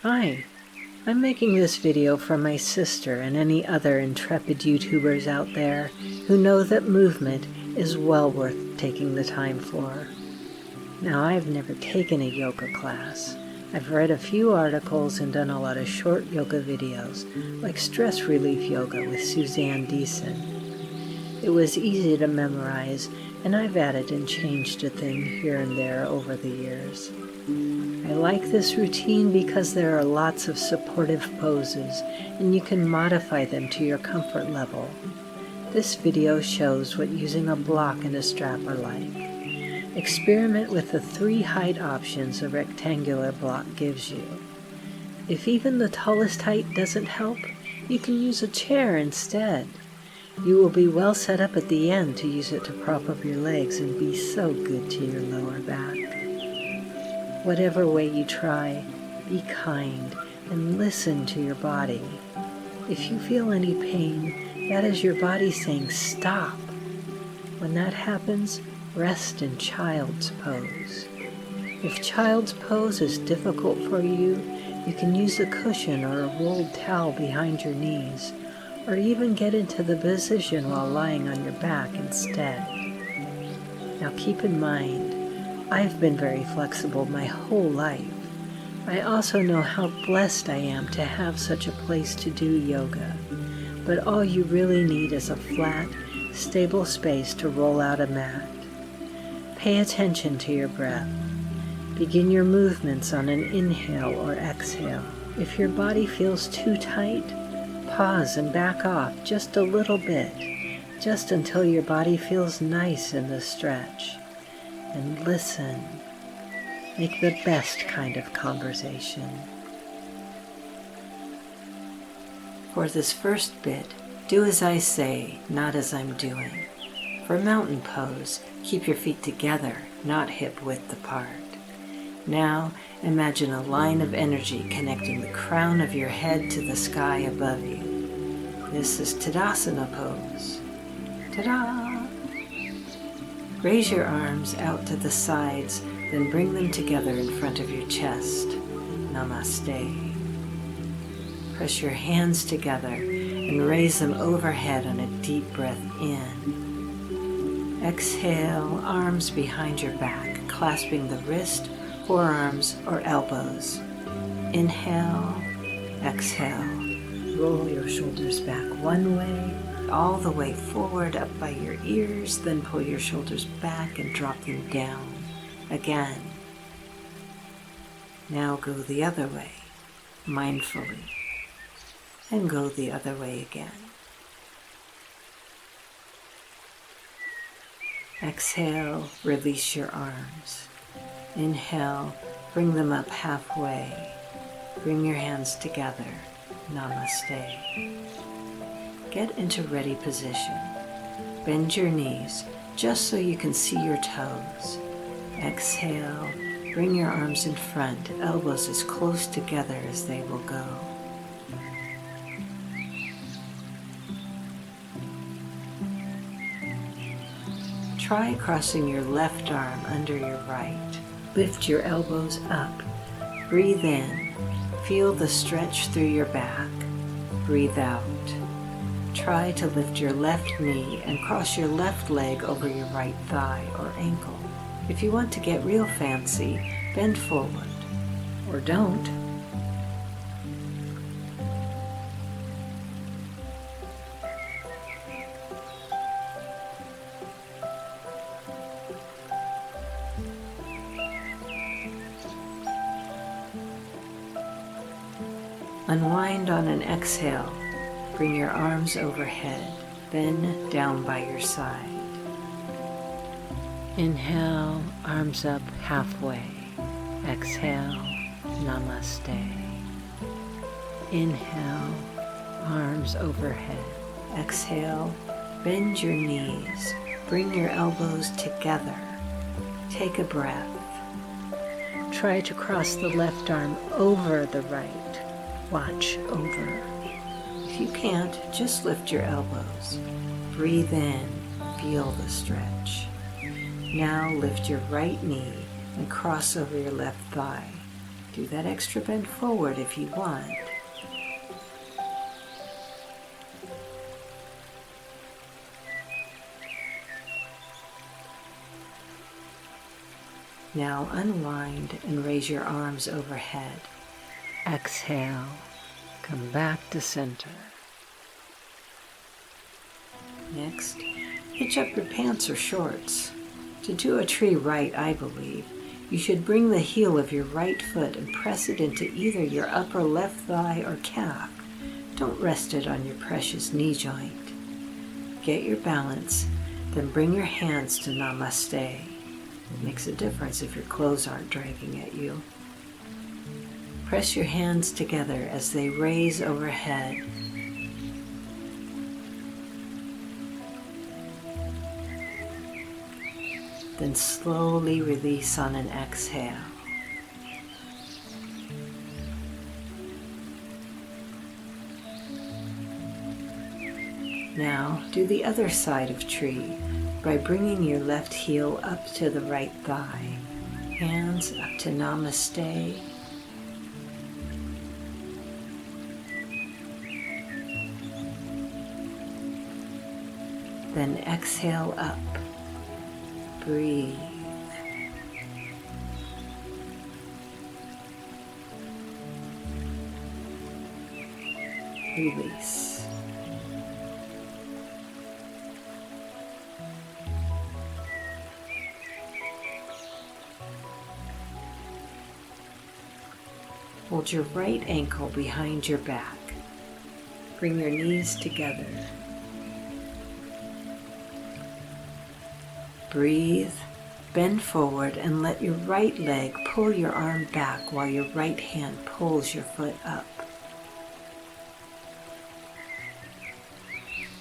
Hi, I'm making this video for my sister and any other intrepid YouTubers out there who know that movement is well worth taking the time for. Now, I've never taken a yoga class. I've read a few articles and done a lot of short yoga videos, like stress relief yoga with Suzanne Deason. It was easy to memorize, and I've added and changed a thing here and there over the years. I like this routine because there are lots of supportive poses, and you can modify them to your comfort level. This video shows what using a block and a strap are like. Experiment with the 3 height options a rectangular block gives you. If even the tallest height doesn't help, you can use a chair instead. You will be well set up at the end to use it to prop up your legs and be so good to your lower back. Whatever way you try, be kind and listen to your body. If you feel any pain, that is your body saying stop. When that happens, rest in child's pose. If child's pose is difficult for you, you can use a cushion or a rolled towel behind your knees, or even get into the position while lying on your back instead. Now keep in mind, I've been very flexible my whole life. I also know how blessed I am to have such a place to do yoga, but all you really need is a flat, stable space to roll out a mat. Pay attention to your breath. Begin your movements on an inhale or exhale. If your body feels too tight, pause and back off just a little bit, just until your body feels nice in the stretch. And listen. Make the best kind of conversation. For this first bit, do as I say, not as I'm doing. For mountain pose, keep your feet together, not hip width apart. Now, imagine a line of energy connecting the crown of your head to the sky above you. This is Tadasana pose. Ta-da! Raise your arms out to the sides, then bring them together in front of your chest. Namaste. Press your hands together and raise them overhead on a deep breath in. Exhale, arms behind your back, clasping the wrist, forearms, or elbows. Inhale, exhale. Roll your shoulders back one way, all the way forward up by your ears, then pull your shoulders back and drop them down. Again. Now go the other way, mindfully, and go the other way again. Exhale, release your arms. Inhale, bring them up halfway. Bring your hands together. Namaste. Get into ready position. Bend your knees just so you can see your toes. Exhale, bring your arms in front, elbows as close together as they will go. Try crossing your left arm under your right. Lift your elbows up. Breathe in. Feel the stretch through your back. Breathe out. Try to lift your left knee and cross your left leg over your right thigh or ankle. If you want to get real fancy, bend forward. Or don't. Unwind on an exhale. Bring your arms overhead, then down by your side. Inhale, arms up halfway. Exhale, namaste. Inhale, arms overhead. Exhale, bend your knees. Bring your elbows together. Take a breath. Try to cross the left arm over the right. Watch over. If you can't, just lift your elbows. Breathe in, feel the stretch. Now lift your right knee and cross over your left thigh. Do that extra bend forward if you want. Now unwind and raise your arms overhead. Exhale, come back to center. Next, hitch up your pants or shorts. To do a tree right, I believe, you should bring the heel of your right foot and press it into either your upper left thigh or calf. Don't rest it on your precious knee joint. Get your balance, then bring your hands to Namaste. It makes a difference if your clothes aren't dragging at you. Press your hands together as they raise overhead. Then slowly release on an exhale. Now do the other side of tree by bringing your left heel up to the right thigh, hands up to Namaste. Then exhale up. Breathe. Release. Hold your right ankle behind your back. Bring your knees together. Breathe, bend forward and let your right leg pull your arm back while your right hand pulls your foot up.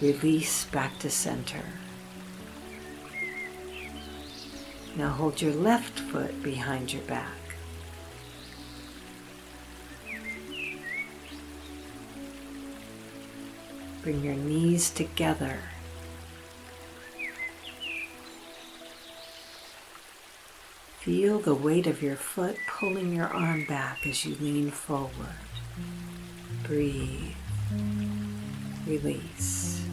Release back to center. Now hold your left foot behind your back. Bring your knees together. Feel the weight of your foot pulling your arm back as you lean forward. Breathe. Release.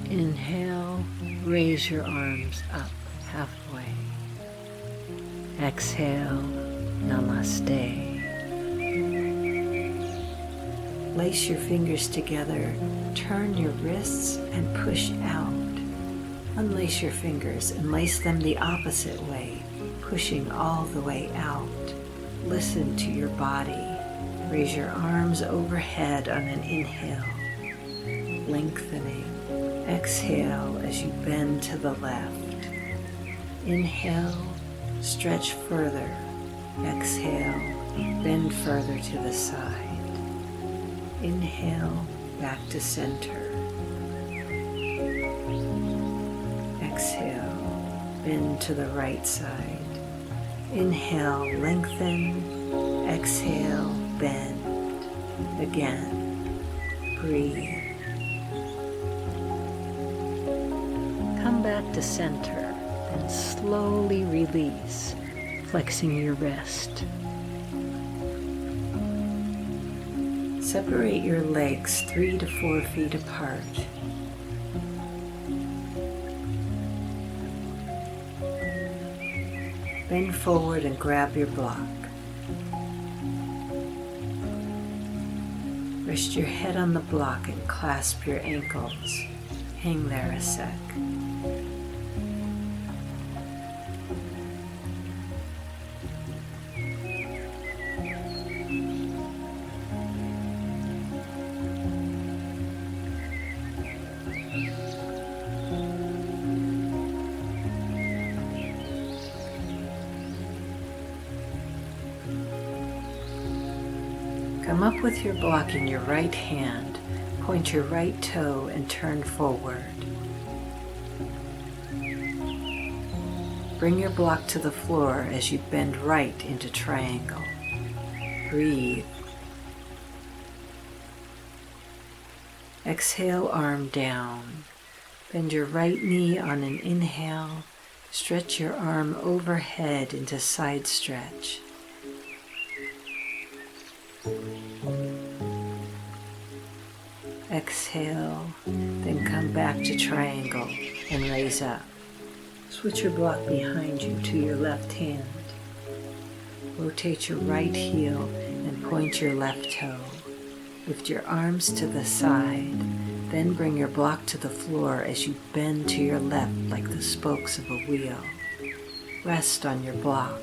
Inhale, raise your arms up halfway. Exhale, Namaste. Lace your fingers together, turn your wrists and push out. Unlace your fingers and lace them the opposite way, pushing all the way out. Listen to your body. Raise your arms overhead on an inhale, lengthening. Exhale as you bend to the left. Inhale, stretch further. Exhale, bend further to the side. Inhale, back to center. Exhale, bend to the right side. Inhale, lengthen. Exhale, bend. Again, breathe. Come back to center and slowly release, flexing your wrist. Separate your legs 3 to 4 feet apart. Bend forward and grab your block. Rest your head on the block and clasp your ankles. Hang there a sec. Come up with your block in your right hand, point your right toe and turn forward. Bring your block to the floor as you bend right into triangle. Breathe. Exhale, arm down. Bend your right knee on an inhale. Stretch your arm overhead into side stretch. Exhale, then come back to triangle and raise up. Switch your block behind you to your left hand. Rotate your right heel and point your left toe. Lift your arms to the side, then bring your block to the floor as you bend to your left like the spokes of a wheel. Rest on your block.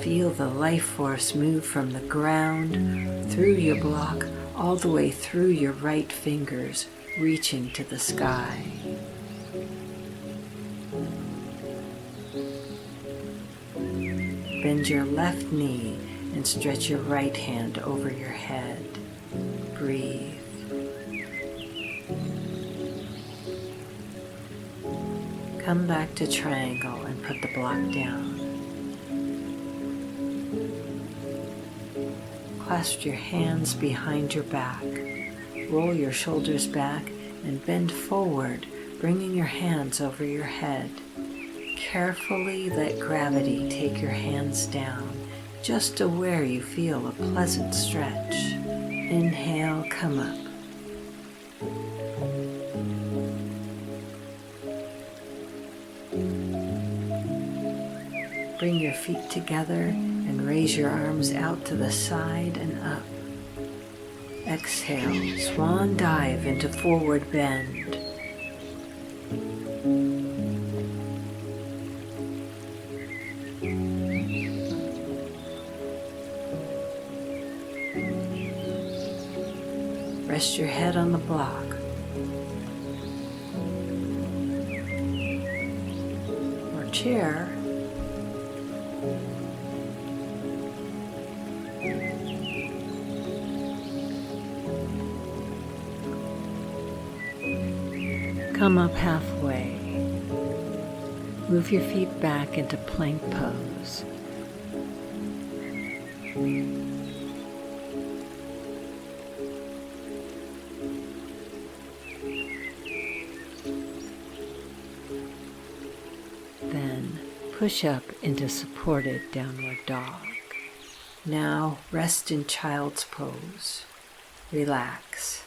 Feel the life force move from the ground through your block all the way through your right fingers, reaching to the sky. Bend your left knee and stretch your right hand over your head. Breathe. Come back to triangle and put the block down. Clasp your hands behind your back. Roll your shoulders back and bend forward, bringing your hands over your head. Carefully let gravity take your hands down, just to where you feel a pleasant stretch. Inhale, come up. Bring your feet together and raise your arms out to the side and up. Exhale, swan dive into forward bend. Rest your head on the block. Or chair. Come up halfway. Move your feet back into plank pose. Then push up into supported downward dog. Now rest in child's pose. Relax.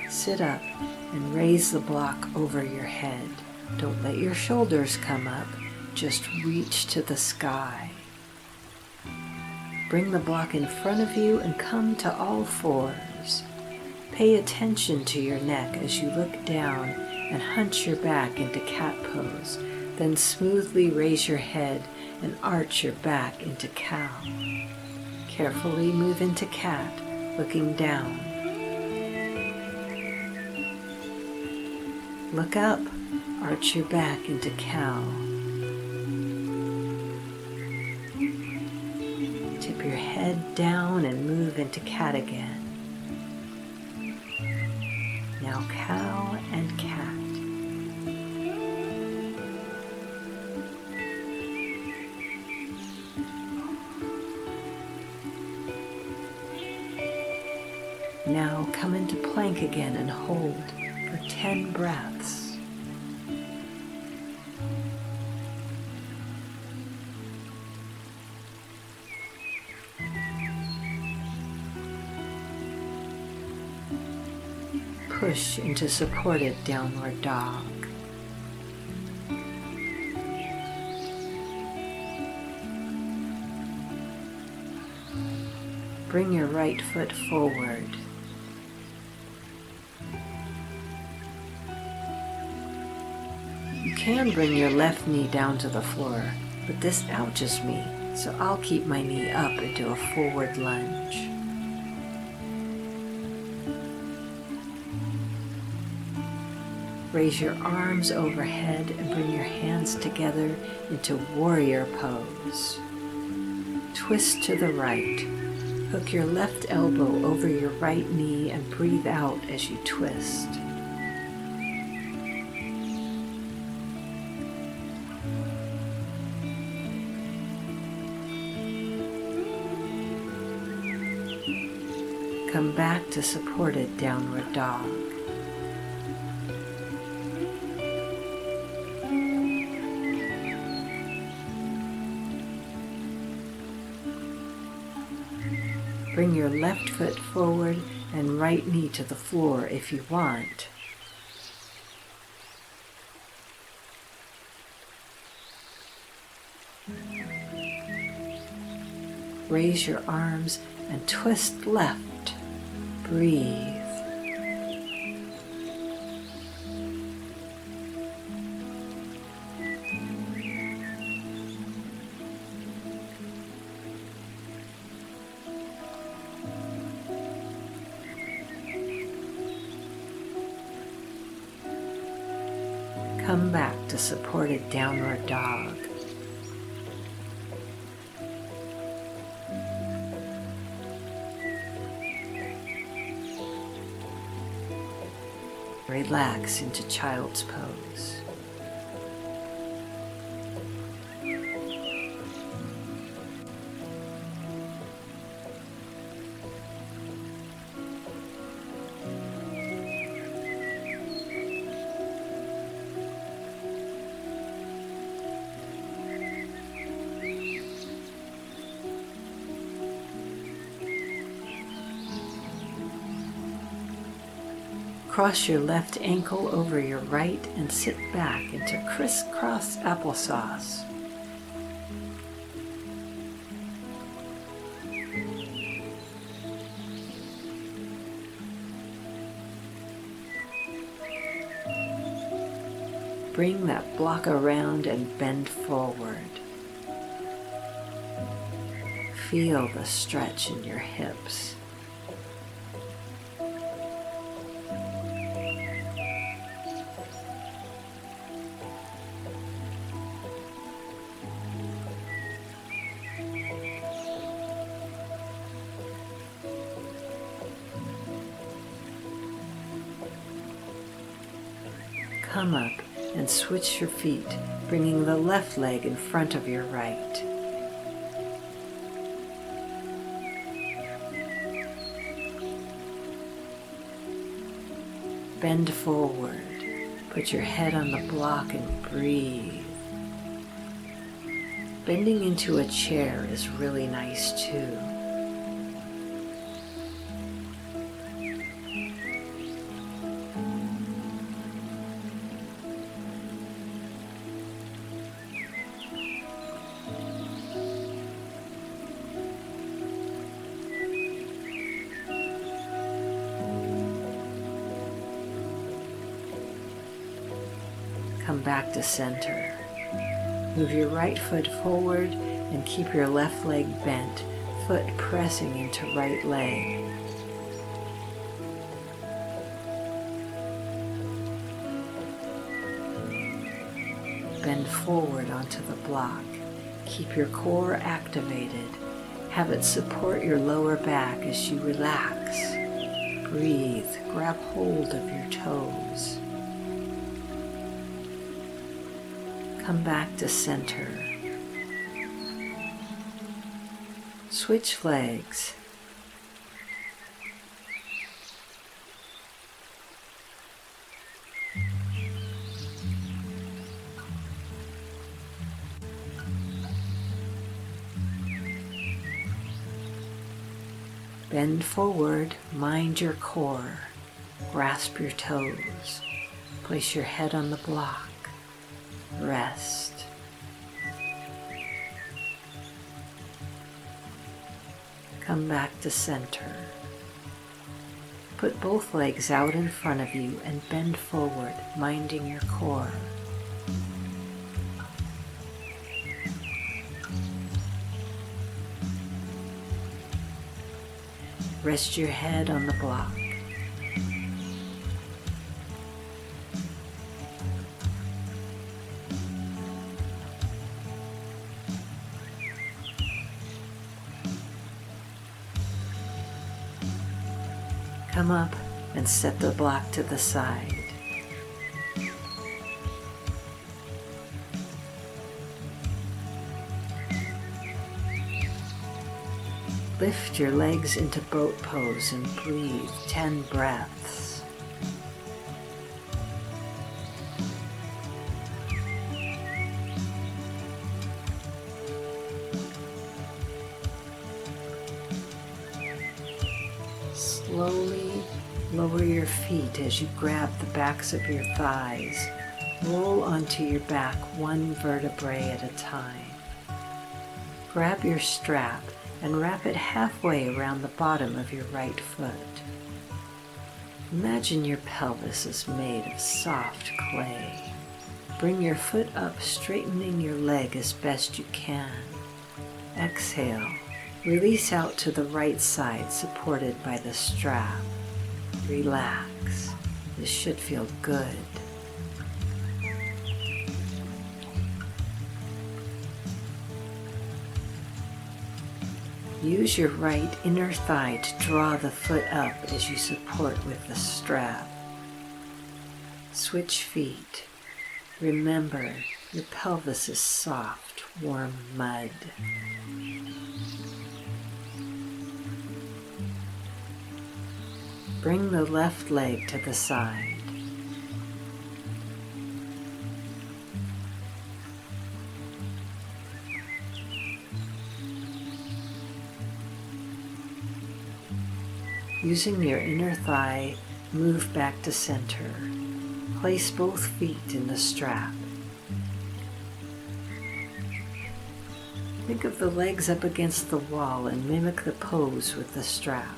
Sit up and raise the block over your head. Don't let your shoulders come up, just reach to the sky. Bring the block in front of you and come to all fours. Pay attention to your neck as you look down and hunch your back into cat pose. Then smoothly raise your head and arch your back into cow. Carefully move into cat, looking down. Look up, arch your back into cow. Tip your head down and move into cat again. Now cow and cat. Now come into plank again and hold for 10 breaths. Push into supported downward dog. Bring your right foot forward. You can bring your left knee down to the floor, but this ouches me, so I'll keep my knee up into a forward lunge. Raise your arms overhead and bring your hands together into warrior pose. Twist to the right. Hook your left elbow over your right knee and breathe out as you twist. Come back to supported downward dog. Bring your left foot forward and right knee to the floor if you want. Raise your arms and twist left. Breathe. Come back to supported downward dog. Relax into child's pose. Cross your left ankle over your right and sit back into crisscross applesauce. Bring that block around and bend forward. Feel the stretch in your hips. Come up and switch your feet, bringing the left leg in front of your right. Bend forward, put your head on the block and breathe. Bending into a chair is really nice too. Come back to center. Move your right foot forward and keep your left leg bent, foot pressing into right leg. Bend forward onto the block. Keep your core activated. Have it support your lower back as you relax. Breathe. Grab hold of your toes. Come back to center. Switch legs. Bend forward, mind your core. Grasp your toes. Place your head on the block. Rest. Come back to center. Put both legs out in front of you and bend forward, minding your core. Rest your head on the block. Come up and set the block to the side. Lift your legs into boat pose and breathe 10 breaths. Slowly lower your feet as you grab the backs of your thighs. Roll onto your back one vertebrae at a time. Grab your strap and wrap it halfway around the bottom of your right foot. Imagine your pelvis is made of soft clay. Bring your foot up, straightening your leg as best you can. Exhale. Release out to the right side, supported by the strap. Relax. This should feel good. Use your right inner thigh to draw the foot up as you support with the strap. Switch feet. Remember, your pelvis is soft, warm mud. Bring the left leg to the side. Using your inner thigh, move back to center. Place both feet in the strap. Think of the legs up against the wall and mimic the pose with the strap.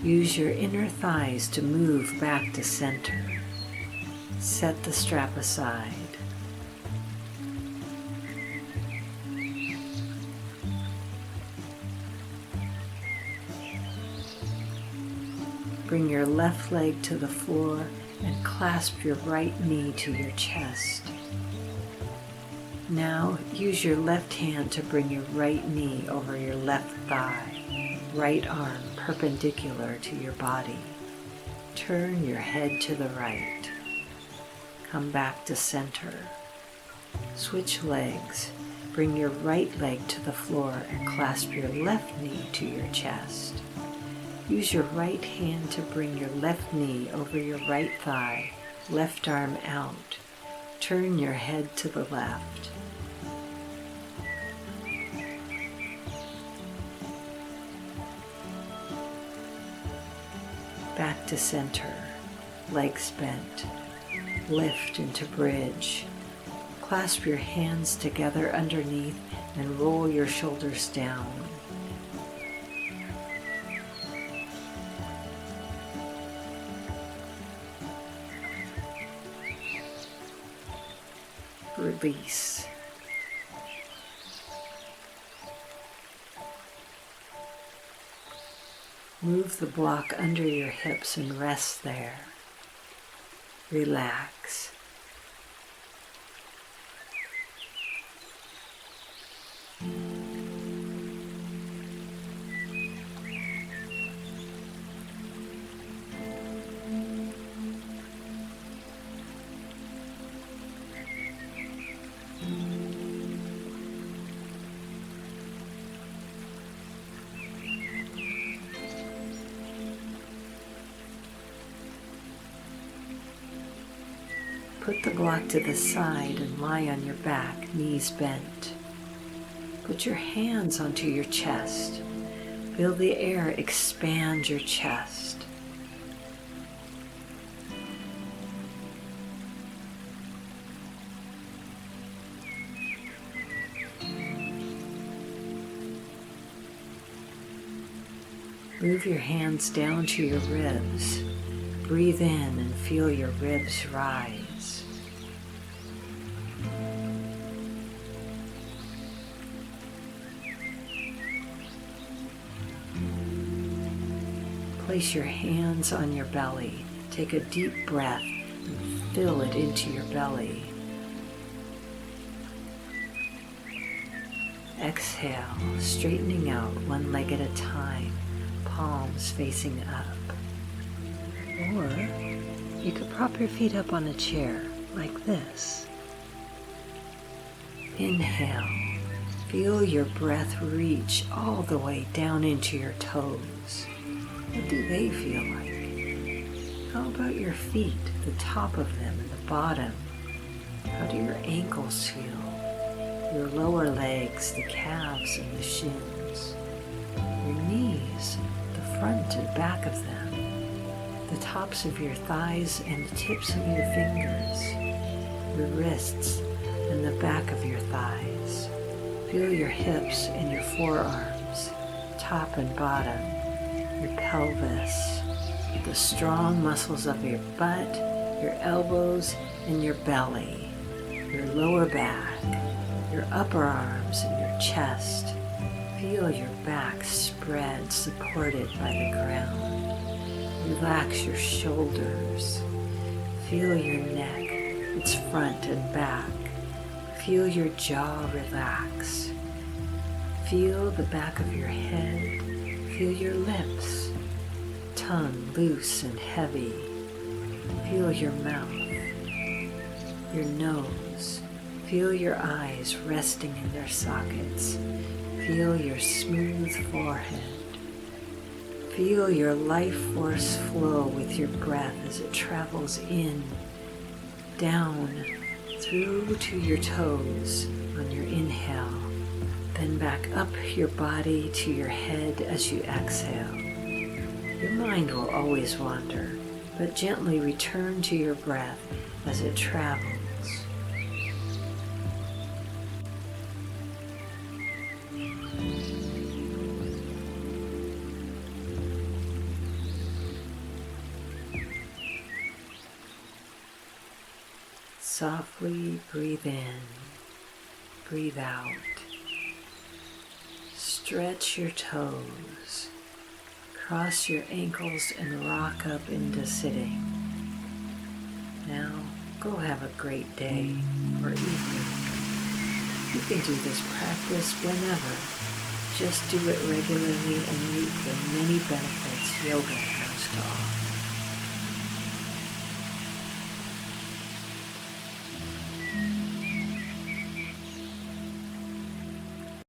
Use your inner thighs to move back to center. Set the strap aside. Bring your left leg to the floor and clasp your right knee to your chest. Now use your left hand to bring your right knee over your left thigh, right arm perpendicular to your body. Turn your head to the right. Come back to center. Switch legs. Bring your right leg to the floor and clasp your left knee to your chest. Use your right hand to bring your left knee over your right thigh, left arm out. Turn your head to the left. Back to center, legs bent. Lift into bridge. Clasp your hands together underneath and roll your shoulders down. Release. Move the block under your hips and rest there. Relax. Put the block to the side and lie on your back, knees bent. Put your hands onto your chest. Feel the air expand your chest. Move your hands down to your ribs. Breathe in and feel your ribs rise. Place your hands on your belly. Take a deep breath and fill it into your belly. Exhale, straightening out one leg at a time, palms facing up. Or you could prop your feet up on a chair like this. Inhale, feel your breath reach all the way down into your toes. What do they feel like? How about your feet, the top of them and the bottom? How do your ankles feel? Your lower legs, the calves and the shins. Your knees, the front and back of them. The tops of your thighs and the tips of your fingers. Your wrists and the back of your thighs. Feel your hips and your forearms, top and bottom, your pelvis, the strong muscles of your butt, your elbows and your belly, your lower back, your upper arms and your chest. Feel your back spread, supported by the ground. Relax your shoulders. Feel your neck, its front and back. Feel your jaw relax. Feel the back of your head. Feel your lips, tongue loose and heavy. Feel your mouth, your nose. Feel your eyes resting in their sockets. Feel your smooth forehead. Feel your life force flow with your breath as it travels in, down, through to your toes on your inhale, then back up your body to your head as you exhale. Your mind will always wander, but gently return to your breath as it travels. Softly breathe in, breathe out. Stretch your toes, cross your ankles and rock up into sitting. Now go have a great day or evening. You can do this practice whenever. Just do it regularly and reap the many benefits yoga has to offer.